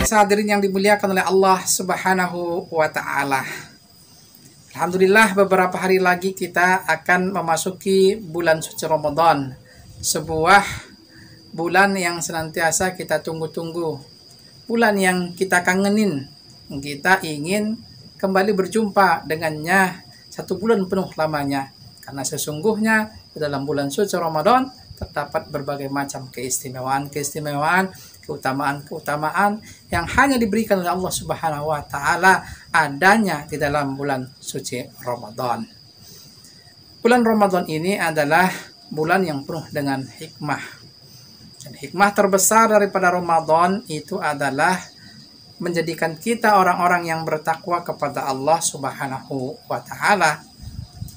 Pemirsa hadirin yang dimuliakan oleh Allah Subhanahu wa Ta'ala. Alhamdulillah, beberapa hari lagi kita akan memasuki bulan suci Ramadan, sebuah bulan yang senantiasa kita tunggu-tunggu, bulan yang kita kangenin. Kita ingin kembali berjumpa dengannya satu bulan penuh lamanya, karena sesungguhnya dalam bulan suci Ramadan terdapat berbagai macam keistimewaan, keutamaan yang hanya diberikan oleh Allah Subhanahu wa Ta'ala adanya di dalam bulan suci Ramadan. Bulan Ramadan ini adalah bulan yang penuh dengan hikmah. Dan hikmah terbesar daripada Ramadan itu adalah menjadikan kita orang-orang yang bertakwa kepada Allah Subhanahu wa Ta'ala.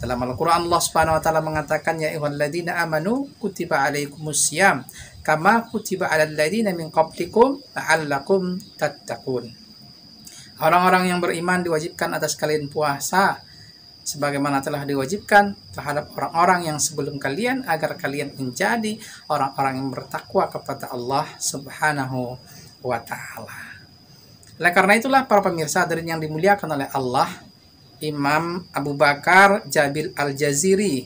Dalam Al-Quran Allah Subhanahu wa Ta'ala mengatakan, ya ayyuhalladzina amanu kutiba alaikumussyam kama kutiba alal ladzina min qablikum la'allakum tattaqun. Orang-orang yang beriman diwajibkan atas kalian puasa sebagaimana telah diwajibkan terhadap orang-orang yang sebelum kalian, agar kalian menjadi orang-orang yang bertakwa kepada Allah Subhanahu wa Ta'ala. Oleh karena itulah para pemirsa hadirin yang dimuliakan oleh Allah, Imam Abu Bakar Jabil Al-Jaziri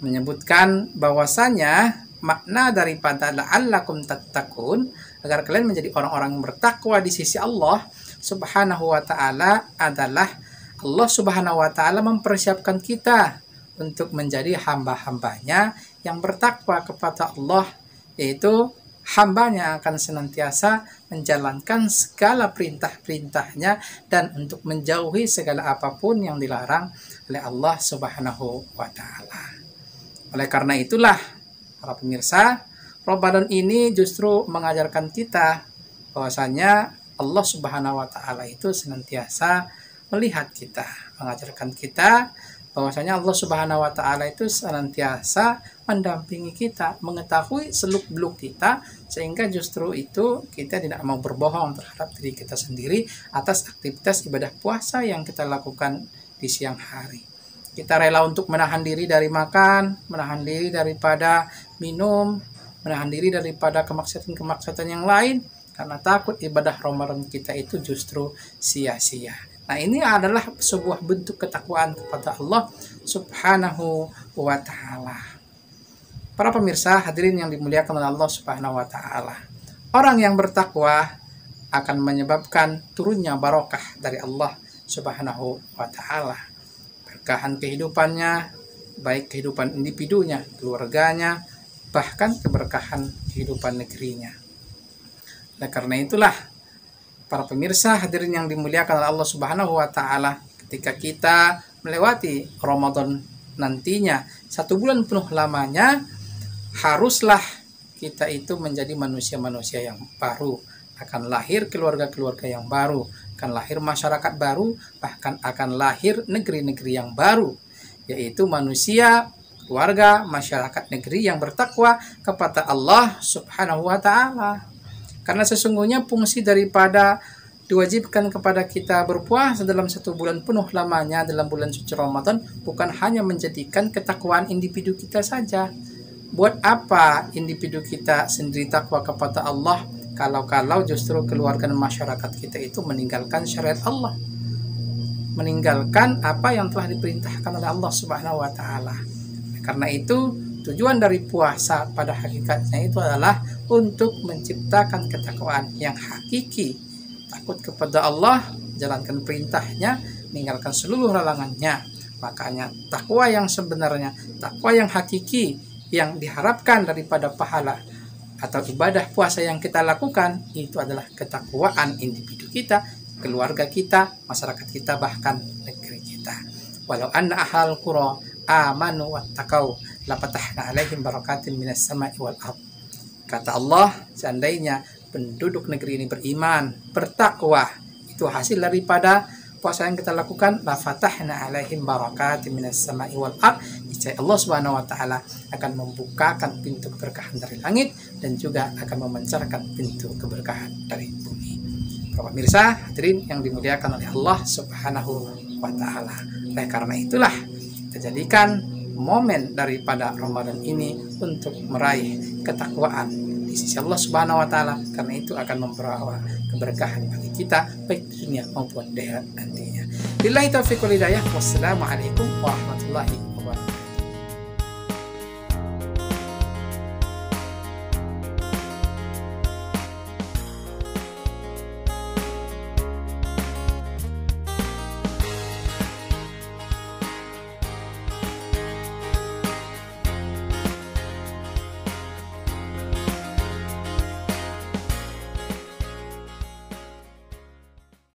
menyebutkan bahwasanya makna daripada la'allakum tattaqun, agar kalian menjadi orang-orang yang bertakwa di sisi Allah Subhanahu wa Ta'ala, adalah Allah Subhanahu wa Ta'ala mempersiapkan kita untuk menjadi hamba-hambanya yang bertakwa kepada Allah, yaitu hambanya akan senantiasa menjalankan segala perintah-perintahnya dan untuk menjauhi segala apapun yang dilarang oleh Allah Subhanahu wa Ta'ala. Oleh karena itulah para pemirsa, Ramadan ini justru mengajarkan kita bahwasanya Allah Subhanahu wa Ta'ala itu senantiasa melihat kita, mengajarkan kita bahwasanya Allah Subhanahu wa Ta'ala itu senantiasa mendampingi kita, mengetahui seluk-beluk kita, sehingga justru itu kita tidak mau berbohong terhadap diri kita sendiri atas aktivitas ibadah puasa yang kita lakukan di siang hari. Kita rela untuk menahan diri dari makan, menahan diri daripada minum, menahan diri daripada kemaksiatan-kemaksiatan yang lain, karena takut ibadah Ramadan kita itu justru sia-sia. Nah, ini adalah sebuah bentuk ketakwaan kepada Allah Subhanahu wa Ta'ala. Para pemirsa hadirin yang dimuliakan oleh Allah Subhanahu wa Ta'ala, orang yang bertakwa akan menyebabkan turunnya barokah dari Allah Subhanahu wa Ta'ala. Berkahan kehidupannya, baik kehidupan individunya, keluarganya, bahkan keberkahan kehidupan negerinya. Oleh karena itulah para pemirsa hadirin yang dimuliakan oleh Allah Subhanahu wa Ta'ala, ketika kita melewati Ramadan nantinya satu bulan penuh lamanya, haruslah kita itu menjadi manusia-manusia yang baru, akan lahir keluarga-keluarga yang baru, akan lahir masyarakat baru, bahkan akan lahir negeri-negeri yang baru, yaitu manusia, keluarga, masyarakat, negeri yang bertakwa kepada Allah Subhanahu wa Ta'ala. Karena sesungguhnya fungsi daripada diwajibkan kepada kita berpuasa dalam satu bulan penuh lamanya dalam bulan suci Ramadan bukan hanya menjadikan ketakwaan individu kita saja. Buat apa individu kita sendiri takwa kepada Allah kalau justru keluarga dan masyarakat kita itu meninggalkan syariat Allah, meninggalkan apa yang telah diperintahkan oleh Allah Subhanahu wa Ta'ala. Karena itu tujuan dari puasa pada hakikatnya itu adalah untuk menciptakan ketakwaan yang hakiki, takut kepada Allah, jalankan perintahnya, meninggalkan seluruh larangannya. Makanya takwa yang sebenarnya, takwa yang hakiki yang diharapkan daripada pahala atau ibadah puasa yang kita lakukan itu adalah ketakwaan individu kita, keluarga kita, masyarakat kita, bahkan negeri kita. Walau anna ahlal qura amanu wattaqau lapatahna alaihim barakatin minas sama'i wal ardh. Kata Allah, seandainya penduduk negeri ini beriman, bertakwa, itu hasil daripada puasa yang kita lakukan, lafatahna alaihim barakatin minas sama'i wal ardh. Allah Subhanahu wa Ta'ala akan membukakan pintu keberkahan dari langit dan juga akan memancarkan pintu keberkahan dari bumi. Para pemirsa hadirin yang dimuliakan oleh Allah Subhanahu wa Ta'ala. Oleh karena itulah kita jadikan momen daripada Ramadan ini untuk meraih ketakwaan di di sisi Allah Subhanahu wa taala, karena itu akan membawa keberkahan bagi kita baik di dunia maupun di akhirat nantinya. Billahi taufiq wal hidayah. Wassalamualaikum warahmatullahi